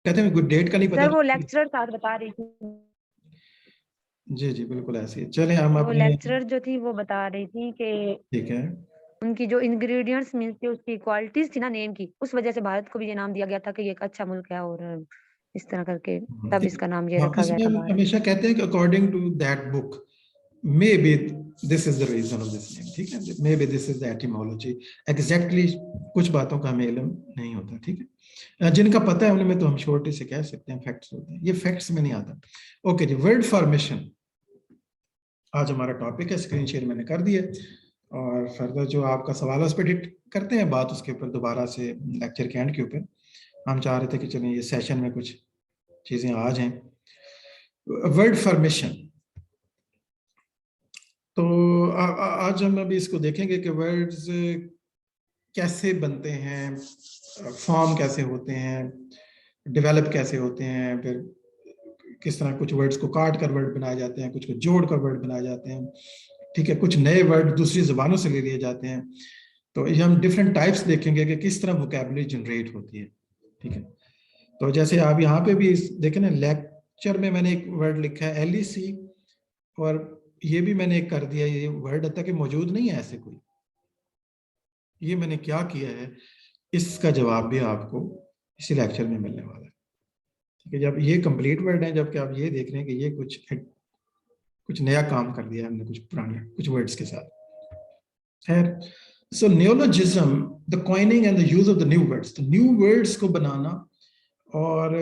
कहते हैं कोई डेट का नहीं पता सर वो चलती। लेक्चरर साथ बता रही थी, जी जी बिल्कुल ऐसी है। चलें हम वो अपने। लेक्चरर जो थी वो बता रही थी कि ठीक है। उनकी जो इंग्रेडिएंट्स मिलती है उसकी क्वालिटीज थी ना नेम की, उस वजह से भारत को भी ये नाम दिया गया था कि ये एक अच्छा मुल्क है, और इस तरह करके तब इसका नाम ये हाँ, रखा गया इसमें था हम भारत। हमेशा कहते हैं कि according to that book maybe this is the reason of this name. ठीक है, maybe this is the etymology. Exactly कुछ बातों का हमें इल्म नहीं होता। ठीक है, जिनका पता है उनमें तो हम श्योरिटी से कह सकते हैं फैक्ट्स होते हैं, ये फैक्ट्स में नहीं आता। ओके जी, वर्ड फॉर्मेशन आज हमारा टॉपिक है। स्क्रीन शेयर मैंने कर दी है, और फर्दर जो आपका सवाल है उस पर डिट करते हैं बात उसके ऊपर दोबारा से लेक्चर के एंड के ऊपर। हम चाह रहे थे कि चलिए ये सेशन में कुछ चीजें आ जाएं। वर्ड फॉर्मेशन, तो आज हम अभी इसको देखेंगे कि वर्ड्स कैसे बनते हैं, फॉर्म कैसे होते हैं, डेवलप कैसे होते हैं, फिर किस तरह कुछ वर्ड्स को काट कर वर्ड बनाए जाते हैं, कुछ को जोड़ कर वर्ड बनाए जाते हैं। ठीक है, कुछ नए वर्ड दूसरी जबानों से ले लिए जाते हैं। तो ये हम डिफरेंट टाइप्स देखेंगे कि किस तरह वोकेबलरी जनरेट होती है। ठीक है, तो जैसे आप यहाँ पे भी देखें ना, लेक्चर में मैंने एक वर्ड लिखा है LEC, और ये भी मैंने कर दिया, ये वर्ड अब तक मौजूद नहीं है ऐसे कोई। ये मैंने क्या किया है, इसका जवाब भी आपको इसी लेक्चर में मिलने वाला है। ठीक है, जब ये कंप्लीट वर्ड है, जबकि आप ये देख रहे हैं कि ये कुछ नया काम कर दिया हमने कुछ पुराने कुछ वर्ड्स के साथ। खैर, so neologism, the coining and the use of the new words, तो न्यू वर्ड्स को बनाना और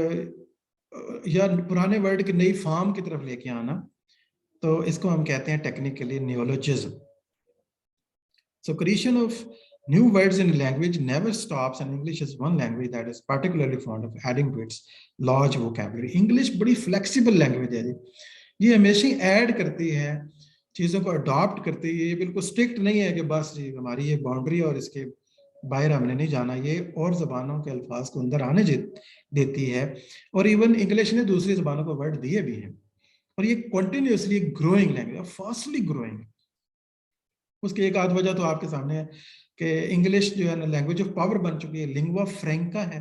या पुराने वर्ड की नई फॉर्म की तरफ लेके आना, तो इसको हम कहते हैं technically नियोलॉजिज्म। So creation of new words in a language never stops, and English is one language that is particularly fond of adding to its large vocabulary. English बड़ी flexible language है जी, ये हमेशा ऐड करती है, चीज़ों को अडॉप्ट करती है। ये बिल्कुल स्ट्रिक्ट नहीं है कि बस जी हमारी ये बाउंड्री और इसके बाहर हमने नहीं जाना, ये और ज़बानों के अल्फाज को अंदर आने देती है। और इवन इंग्लिश ने दूसरी ज़बानों को वर्ड दिए भी हैं, और ये continuously growing language, fastly growing. उसकी एक आध वजह तो आपके सामने है कि इंग्लिश जो है ना लैंग्वेज ऑफ पावर बन चुकी है, लिंगुआ फ्रैंका है,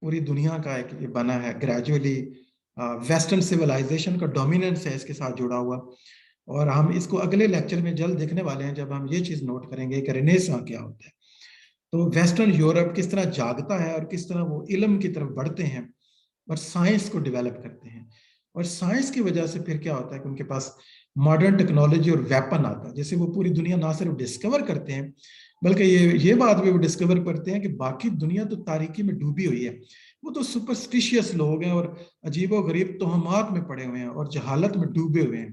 पूरी दुनिया का एक ये बना है ग्रेजुअली। वेस्टर्न सिविलाइजेशन का डोमिनेंस है इसके साथ जुड़ा हुआ, और हम इसको अगले लेक्चर में जल्द देखने वाले हैं, जब हम ये चीज नोट करेंगे कि रेनेसां क्या होता है। तो वेस्टर्न यूरोप किस तरह जागता है और किस तरह वो इल्म की तरफ बढ़ते हैं और साइंस को डेवलप करते हैं, और साइंस की वजह से फिर क्या होता है कि उनके पास मॉडर्न टेक्नोलॉजी और वेपन आता है, जैसे वो पूरी दुनिया ना सिर्फ डिस्कवर करते हैं, बल्कि ये बात भी वो डिस्कवर करते हैं कि बाकी दुनिया तो तारीकी में डूबी हुई है, वो तो सुपरस्टिशियस लोग हैं और अजीबो गरीब तोहमात में पड़े हुए हैं और जहालत में डूबे हुए हैं।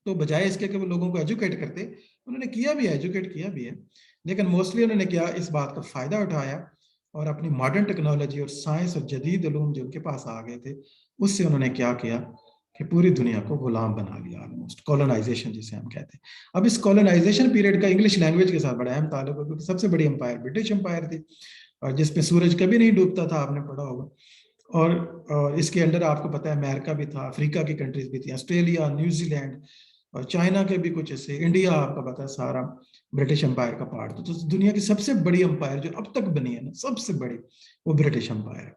तो बजाय इसके कि वो लोगों को एजुकेट करते, उन्होंने किया भी है, एजुकेट किया भी है, लेकिन मोस्टली उन्होंने क्या इस बात का फायदा उठाया और अपनी मॉडर्न टेक्नोलॉजी और साइंस और जदीद उलूम जो उनके पास आ गए थे, उससे उन्होंने क्या किया कि पूरी दुनिया को गुलाम बना लिया, ऑलमोस्ट कॉलोनाइजेशन जिसे हम कहते हैं। अब इस कॉलोनाइजेशन पीरियड का इंग्लिश लैंग्वेज के साथ बड़ा अहम ताल्लुक है, क्योंकि सबसे बड़ी एम्पायर ब्रिटिश एम्पायर थी, और जिसमें सूरज कभी नहीं डूबता था, आपने पढ़ा होगा। और इसके अंडर आपको पता है अमेरिका भी था, अफ्रीका की कंट्रीज भी थी, ऑस्ट्रेलिया, न्यूजीलैंड और चाइना के भी कुछ ऐसे, इंडिया आपका पता है सारा ब्रिटिश एम्पायर का पार्ट था। तो दुनिया की सबसे बड़ी एम्पायर जो अब तक बनी है ना, सबसे बड़ी, वो ब्रिटिश एम्पायर है।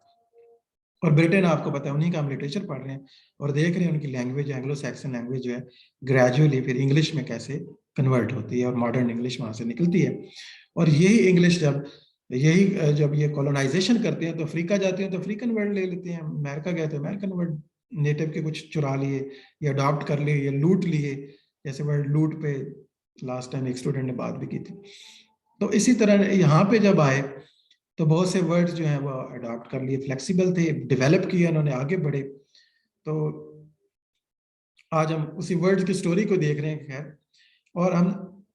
और ब्रिटेन आपको पता है, उन्हीं का हम लिटरेचर पढ़ रहे हैं और देख रहे हैं उनकी लैंग्वेज, एंग्लो सैक्सन लैंग्वेज जो है ग्रेजुअली फिर इंग्लिश में कैसे कन्वर्ट होती है और मॉडर्न इंग्लिश वहां से निकलती है। और यही इंग्लिश जब ये कॉलोनाइजेशन करते हैं तो अफ्रीका जाते हैं तो अफ्रीकन वर्ड ले लेते हैं, अमेरिका गए तो अमेरिकन वर्ड नेटिव के कुछ चुरा लिए या अडॉप्ट कर लिए या लूट लिए। जैसे वर्ड लूट पे लास्ट टाइम एक स्टूडेंट ने बात भी की थी। तो इसी तरह यहाँ पे जब आए तो बहुत से वर्ड्स जो हैं वो अडॉप्ट कर लिए, फ्लेक्सिबल थे, डेवलप किए उन्होंने, आगे बढ़े। तो आज हम उसी वर्ड की स्टोरी को देख रहे हैं। खैर, और हम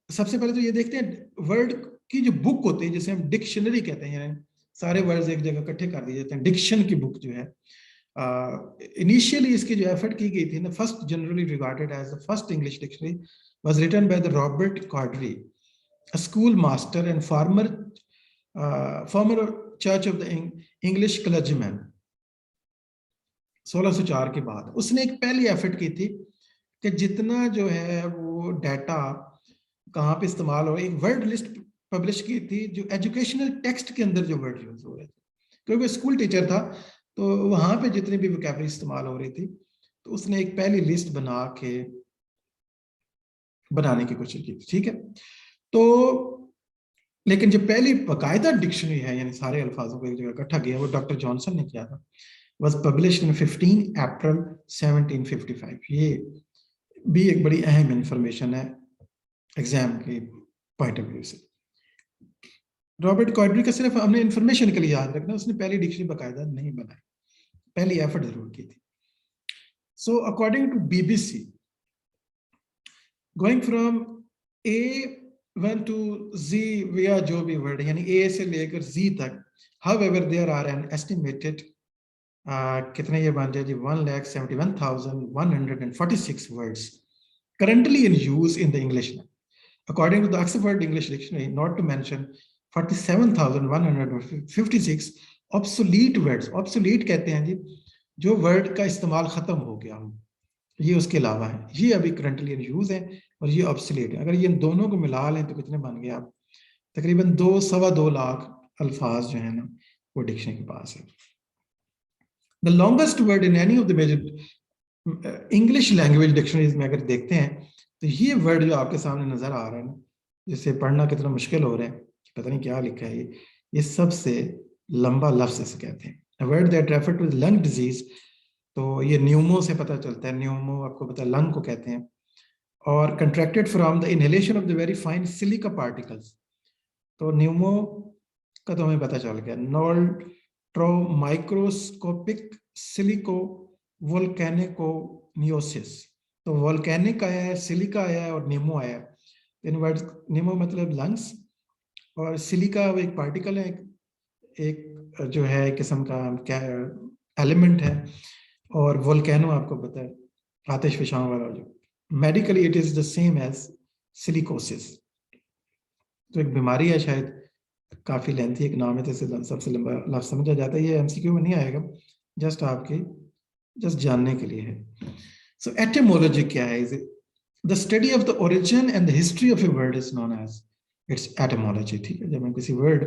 सबसे पहले तो ये देखते हैं वर्ड की जो बुक होती है, जिसे हम डिक्शनरी कहते हैं, यानी सारे वर्ड्स एक जगह इकट्ठे कर दिए जाते हैं। डिक्शन की बुक जो है, इनिशियली इसकी जो एफर्ट की गई थी ना, first generally regarded as the first English dictionary was written by the Robert Cawdrey, a schoolmaster and former church of the English clergyman। 1604 के बाद उसने एक पहली एफर्ट की थी कि जितना जो है वो डाटा कहाँ पे इस्तेमाल हो, एक वर्ड लिस्ट पब्लिश की थी जो एजुकेशनल टेक्स्ट के अंदर जो वर्ड यूज हो रहे थे, क्योंकि स्कूल टीचर था। तो वहां पे जितनी भी वोकैबुलरी इस्तेमाल हो रही थी, तो उसने एक पहली लिस्ट बना के बनाने की कोशिश की थी, ठीक है। तो लेकिन जो पहली बाकायदा डिक्शनरी है, यानी सारे अल्फाजों को एक जगह इकट्ठा किया, वो डॉक्टर जॉनसन ने किया था, was published in 15 अप्रैल 1755। ये भी एक बड़ी अहम इंफॉर्मेशन है एग्जाम के पॉइंट ऑफ व्यू से। रॉबर्ट कॉर्डरी का सिर्फ हमने इंफॉर्मेशन के लिए याद रखना, उसने पहली डिक्शनरी बाकायदा नहीं बनाई, पहली एफर्ट जरूर की थी। So according to BBC, going from A1 to Z via जो भी वर्ड यानी A से लेकर Z तक, however there are an estimated कितने ये बन जाए जी 1,71,146 words currently in use in the English language. According to the Oxford English Dictionary, not to mention 47,156 obsolete words. Obsolete कहते हैं जी जो वर्ड का इस्तेमाल खत्म हो गया हो, ये उसके अलावा है, ये अभी करंटली इन यूज है और ये ऑब्सोलीट है। अगर ये इन दोनों को मिला लें तो कितने बन गए आप, तकरीबन 2-2.25 लाख अल्फाज जो है ना वो डिक्शनरी के पास है। The longest word in any of the major English language dictionaries में अगर देखते हैं तो ये वर्ड जो आपके सामने नजर आ रहा है ना, जिसे पढ़ना कितना मुश्किल हो रहा है, पता नहीं क्या लिखा है, ये सबसे लंबा लफ्ज इसे कहते हैं। A word that refer to lung disease, तो ये न्यूमो से पता चलता है, न्यूमो आपको पता है लंग को कहते हैं, और contracted from the inhalation of the very fine silica particles. तो न्यूमो का तो हमें पता चल गया, माइक्रोस्कोपिक सिलिको वोल्केनिकोनियोसिस। तो वोल्केनिक आया है, सिलिका आया है और नीमो आया है। इन वर्ड्स, नीमो मतलब लंग्स और सिलिका वो एक पार्टिकल है, एक जो है एक किस्म का क्या एलिमेंट है, और वोल्केनो आपको पता है आतिश फिशाओं वाला, जो medically it is the same as silicosis. तो एक बीमारी है, शायद काफी लेंथी एक नाम है, जैसे सबसे लंबा लफ्ज समझा जाता है, ये एमसीक्यू में नहीं आएगा, जस्ट आपके जस्ट जानने के लिए है। सो एटिमोलॉजी क्या है? Is the study of the origin and the history of a word is known as its etymology, ठीक है। जब हम किसी वर्ड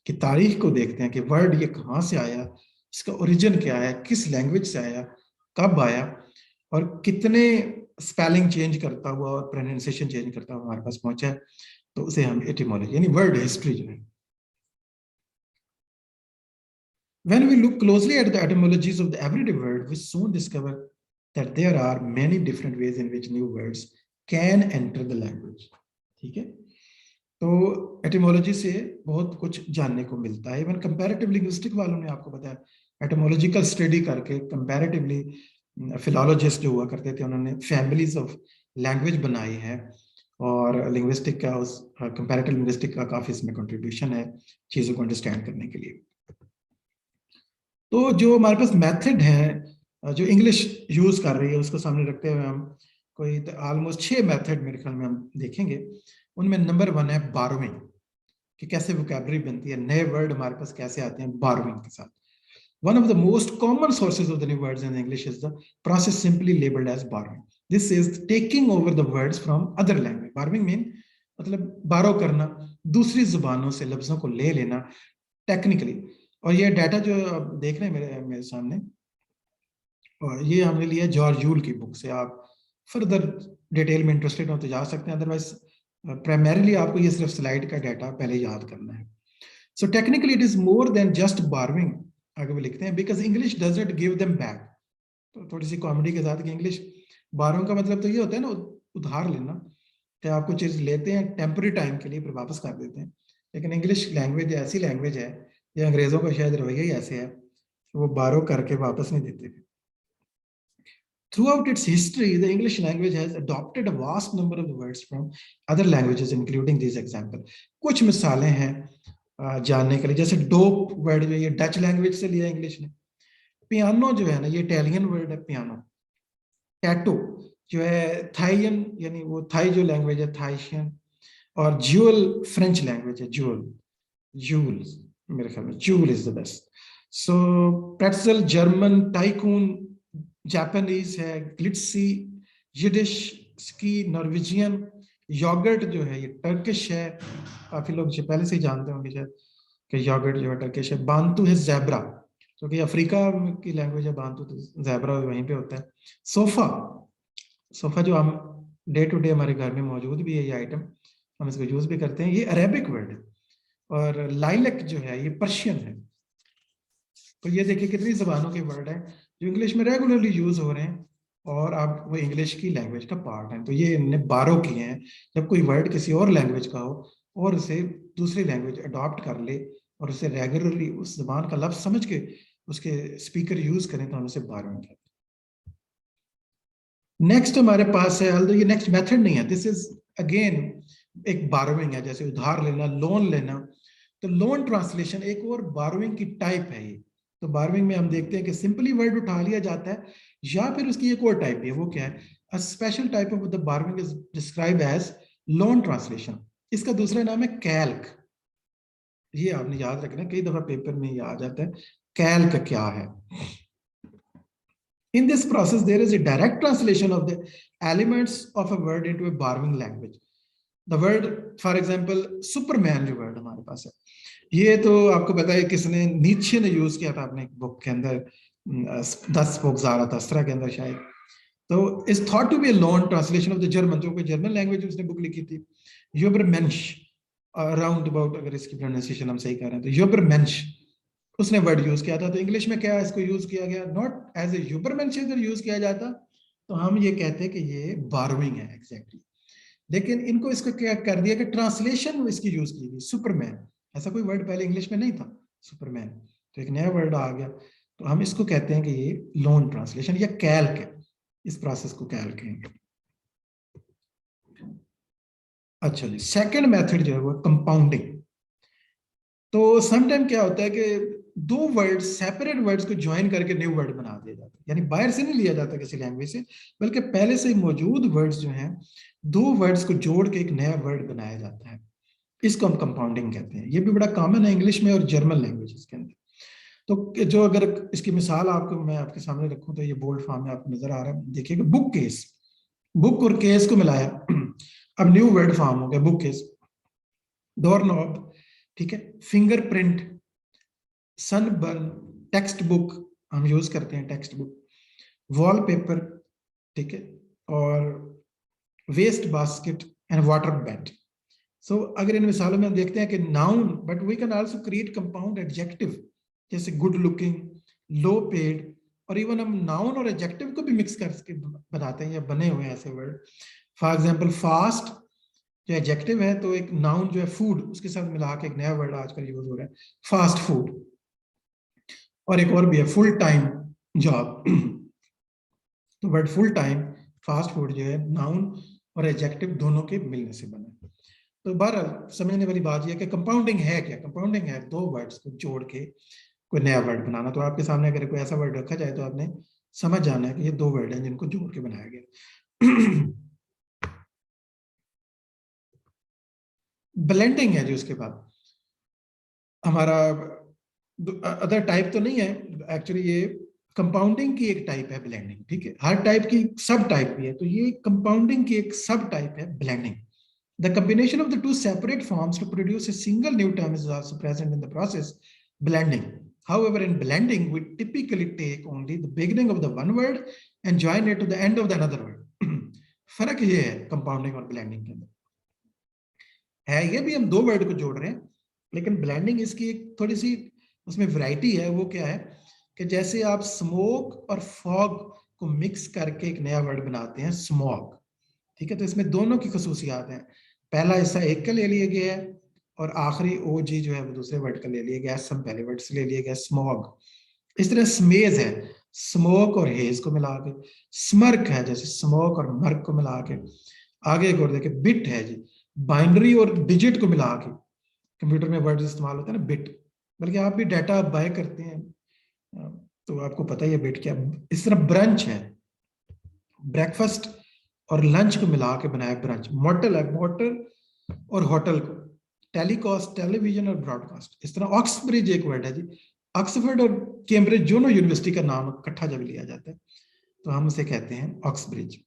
की तारीख को देखते हैं कि वर्ड ये कहाँ से आया, इसका ओरिजिन क्या है, किस लैंग्वेज से आया, कब आया, और कितने स्पेलिंग चेंज करता हुआ और प्रोनाउंसिएशन चेंज करता हुआ हमारे पास पहुंचा है, तो उसे हम एटिमोलॉजी यानी वर्ड हिस्ट्री जो है। When we look closely at the etymologies of the everyday word, we soon discover that there are many different ways in which new words can enter the language, ठीक है। तो etymology से बहुत कुछ जानने को मिलता है। इवन कंपैरेटिव लिंग्विस्टिक वालों ने आपको बताया, एटिमोलॉजिकल स्टडी करके कंपैरेटिवली फिलॉलोजिस्ट जो हुआ करते थे, उन्होंने फैमिलीज ऑफ लैंग्वेज बनाई है, और लिंग्विस्टिक का उस कंपैरेटिव लिंग्विस्टिक का काफी इसमें कंट्रीब्यूशन है चीजों को अंडरस्टैंड करने के लिए। तो जो हमारे पास मेथड है जो इंग्लिश यूज कर रही है, उसको सामने रखते हुए हम कोई ऑलमोस्ट 6 मेथड मेरे ख्याल में हम देखेंगे। उनमें नंबर 1 है बारोइंग, कि कैसे वोकैबुलरी बनती है, नए वर्ड हमारे पास कैसे आते हैं बारोइंग के साथ। One of the most common sources of the new words in English is the process simply labeled as borrowing. This is taking over the words from other language. Borrowing mean मतलब बारो करना, दूसरी जुबानों से लफ्जों को ले लेना टेक्निकली। और ये डाटा जो आप देख रहे हैं मेरे सामने, और ये हमने लिया जॉर्ज यूल की बुक से। आप फर्दर डिटेल में इंटरेस्टेड हो तो जा सकते हैं, अदरवाइज प्राइमरीली आपको ये सिर्फ स्लाइड का डाटा पहले याद करना है। So technically it is more than just borrowing, आगे वो लिखते हैं, because English doesn't give them back. तो थोड़ी सी कॉमेडी के साथ कि इंग्लिश बारविंग का मतलब तो ये होता है ना उधार लेना, कि आप कोई चीज लेते हैं टेम्पररी टाइम के लिए फिर वापस कर देते हैं। लेकिन इंग्लिश लैंग्वेज ऐसी लैंग्वेज है, या अंग्रेजों का शायद रवैया ही ऐसे है कि वो बारो करके वापस नहीं देते। Throughout its history, the English language has adopted a vast number of words from other languages, including these examples. कुछ मिसालें हैं जानने के लिए, जैसे डोप वर्ड जो ये डच लैंग्वेज से लिया इंग्लिश ने। पियानो जो है ना, ये इटालियन वर्ड है पियानो। टैटो जो है थाइयन, यानी वो थाई जो लैंग्वेज है थाइशियन। और ज्यूल फ्रेंच लैंग्वेज है, ज्यूल, जूल मेरे ख्याल में jewel is the best. So pretzel German, tycoon Japanese है, glitzy Yiddish, ski Norwegian, yoghurt जो है ये टर्किश है, काफी लोग पहले से ही जानते होंगे शायद कि योगर्ट जो है टर्किश है। बांतु है जैब्रा, क्योंकि अफ्रीका की लैंग्वेज है बांतू, तो ज़ेब्रा वहीं पे होता है। सोफा, सोफा जो हम डे टू डे हमारे घर में मौजूद भी है, ये आइटम हम इसको यूज भी करते हैं, ये अरेबिक वर्ड है। और लाइलक जो है ये पर्शियन है। तो ये देखिए कितनी जबानों के वर्ड हैं जो इंग्लिश में रेगुलरली यूज हो रहे हैं और आप वो इंग्लिश की लैंग्वेज का पार्ट है। तो ये इनने बारो किए हैं। जब कोई वर्ड किसी और लैंग्वेज का हो और उसे दूसरी लैंग्वेज अडॉप्ट कर ले और उसे रेगुलरली उस जबान का लफ्ज समझ के उसके स्पीकर यूज करें तो हम उसे बारोइंग कहते हैं। नेक्स्ट हमारे पास है, although ये नेक्स्ट मेथड नहीं है, दिस इज अगेन एक बारोइंग है, जैसे उधार लेना, लोन लेना। तो लोन ट्रांसलेशन एक और बारोइंग की टाइप है ये। तो बारोइंग में हम देखते हैं कि सिंपली वर्ड उठा लिया जाता है या फिर उसकी एक और टाइप भी है, वो क्या है, a special type of the borrowing is describe as loan translation. इसका दूसरा नाम है कैल्क। ये आपने याद रखना, कई दफा पेपर में ये आ जाता है, कैल्क क्या है। In this process, there is a direct translation of the elements of a word into a borrowing language. The word, for example, Superman जो word हमारे पास है, ये तो आपको पता है किसने, नीचे ने यूज किया था अपने बुक के अंदर, 10 बुक ज़ाराथस्त्रा के अंदर शायद। तो is thought to be a long translation of the German, जो कोई जर्मन लैंग्वेज उसने बुक लिखी थी, यूबरमेंश, अराउंड अबाउट, अगर इसकी प्रोनाउंसिएशन हम सही कर रहे हैं तो यूबरमेंश उसने वर्ड यूज किया था। तो इंग्लिश में क्या इसको यूज किया गया, नॉट एज ए ह्यूबरमेंश अगर यूज किया जाता तो हम ये कहते हैं कि ये बारोइंग है एग्जैक्टली। लेकिन इनको इसको क्या कर दिया कि ट्रांसलेशन इसकी यूज की गई, सुपरमैन। ऐसा कोई वर्ड पहले इंग्लिश में नहीं था सुपरमैन, तो एक नया वर्ड आ गया, तो हम इसको कहते हैं कि ये लोन ट्रांसलेशन या कैल्क है। इस प्रोसेस को कैल्क कहेंगे। अच्छा जी, सेकंड मेथड जो है वो कंपाउंडिंग। तो समटाइम क्या होता है कि दो वर्ड, सेपरेट वर्ड्स को ज्वाइन करके न्यू वर्ड बना दिया जाता है, यानी बाहर से नहीं लिया जाता किसी लैंग्वेज से, बल्कि पहले से मौजूद वर्ड्स जो हैं, दो वर्ड्स को जोड़ के एक नया वर्ड बनाया जाता है। इसको हम कंपाउंडिंग कहते हैं। ये भी बड़ा कॉमन है इंग्लिश में और जर्मन लैंग्वेजेस के अंदर। तो जो अगर इसकी मिसाल आपको मैं आपके सामने रखूं तो ये बोल्ड फॉर्म में आपको नजर आ रहा है, देखिएगा, बुक केस, बुक और केस को मिलाया, अब न्यू वर्ड फॉर्म हो गया बुक केस। डोर नॉब, ठीक है, फिंगरप्रिंट, सनबर्न, टेक्स्ट बुक, हम यूज करते हैं टेक्स्ट बुक, वॉलपेपर, ठीक है, और waste basket and water bat. So अगर इन मिसालों में हम देखते हैं कि noun, but we can also create compound adjective, जैसे गुड लुकिंग, लो पेड, और इवन हम नाउन और एडजेक्टिव को भी मिक्स करके बनाते हैं या बने हुए हैं ऐसे वर्ड। फॉर एग्जांपल फास्ट जो एडजेक्टिव है, तो एक नाउन जो है फूड, उसके साथ मिला के एक नया वर्ड आजकल यूज हो रहा है, फास्ट फूड। और एक और भी है फुल टाइम जॉब। तो word full time, fast food जो है नाउन और एडजेक्टिव दोनों के मिलने से बना। तो बहरहाल समझने वाली बात यह कि कंपाउंडिंग है क्या, कंपाउंडिंग है दो वर्ड्स को जोड़ के कोई नया वर्ड बनाना। तो आपके सामने अगर कोई ऐसा वर्ड रखा जाए तो आपने समझ जाना है कि ये दो वर्ड हैं जिनको जोड़ के बनाया गया। ब्लेंडिंग है जो उसके बाद हमारा अदर टाइप तो नहीं है एक्चुअली, ये कंपाउंडिंग की एक टाइप है ब्लेंडिंग, ठीक है, हर टाइप की सब टाइप भी है, तो ये कंपाउंडिंग की एक सब टाइप है blending. The combination of the two separate forms to produce a single new term is also present in the process blending. However, in blending, we typically take only the beginning of the one word and join it to the end of the another word. फर्क ये है compounding और blending के अंदर, है ये भी हम दो वर्ड को जोड़ रहे हैं, लेकिन ब्लेंडिंग इसकी एक थोड़ी सी उसमें वैरायटी है। वो क्या है कि जैसे आप स्मोक और फॉग को मिक्स करके एक नया वर्ड बनाते हैं स्मॉग, ठीक है, तो इसमें दोनों की खसूसियात हैं। पहला हिस्सा एक का ले लिया गया है और आखिरी ओ जी जो है वो दूसरे वर्ड का ले लिया गया, सम पहले वर्ड से ले लिया गया स्मॉग। इस तरह स्मेज है, स्मोक और हेज को मिला के, स्मर्क है जैसे स्मोक और मर्क को मिला के, आगे एक और देखे बिट है जी, बाइनरी और डिजिट को मिला के कंप्यूटर में वर्ड इस्तेमाल होता है ना बिट, बल्कि आप भी डाटा बाय करते हैं तो आपको पता ही है बिट क्या। इस तरह ब्रंच है, ब्रेकफास्ट और लंच को मिला के बनाया ब्रंच। मोटल है, मोटर और होटल को, टेलीकास्ट टेलीविजन और ब्रॉडकास्ट। इस तरह ऑक्सब्रिज एक वर्ड है जी, ऑक्सफोर्ड और कैम्ब्रिज दोनों यूनिवर्सिटी का नाम इकट्ठा जब लिया जाता है तो हम उसे कहते हैं ऑक्सब्रिज।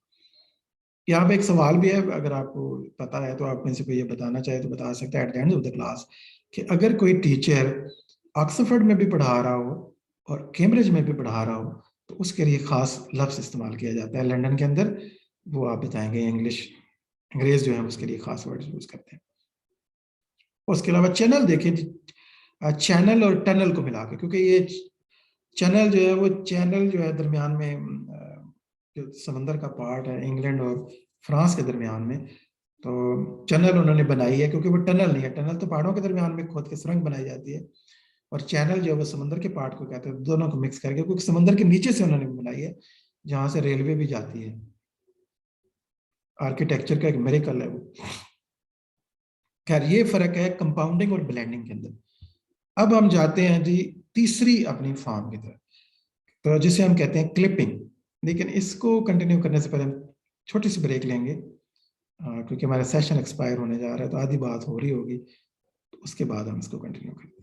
यहाँ पे एक सवाल भी है, अगर आपको पता है तो आप में से कोई ये बताना चाहे तो बता सकते हैं at the end of the class, कि अगर कोई टीचर ऑक्सफोर्ड में भी पढ़ा रहा हो और कैम्ब्रिज में भी पढ़ा रहा हो तो उसके लिए खास लफ्ज़ इस्तेमाल किया जाता है लंदन के अंदर, वो आप बताएंगे। इंग्लिश अंग्रेज जो है उसके लिए खास वर्ड यूज करते हैं। उसके अलावा चैनल देखें, चैनल और टनल को मिला के, क्योंकि ये चैनल जो है वो चैनल जो है दरमियान में जो समंदर का पार्ट है इंग्लैंड और फ्रांस के दरमियान में, तो चैनल उन्होंने बनाई है, क्योंकि वो टनल नहीं है, टनल तो पहाड़ों के दरमियान में खोद के सुरंग बनाई जाती है, और चैनल जो है वो समंदर के पार्ट को कहते हैं, दोनों को मिक्स करके, क्योंकि समंदर के नीचे से उन्होंने बनाई है जहां से रेलवे भी जाती है। आर्किटेक्चर का एक मेरेकल है वो। खैर ये फर्क है कंपाउंडिंग और ब्लेंडिंग के अंदर। अब हम जाते हैं जी तीसरी अपनी फॉर्म की तरफ, तो जिसे हम कहते हैं क्लिपिंग। लेकिन इसको कंटिन्यू करने से पहले हम छोटी सी ब्रेक लेंगे, क्योंकि हमारा सेशन एक्सपायर होने जा रहा है, तो आधी बात हो रही होगी, तो उसके बाद हम इसको कंटिन्यू करेंगे।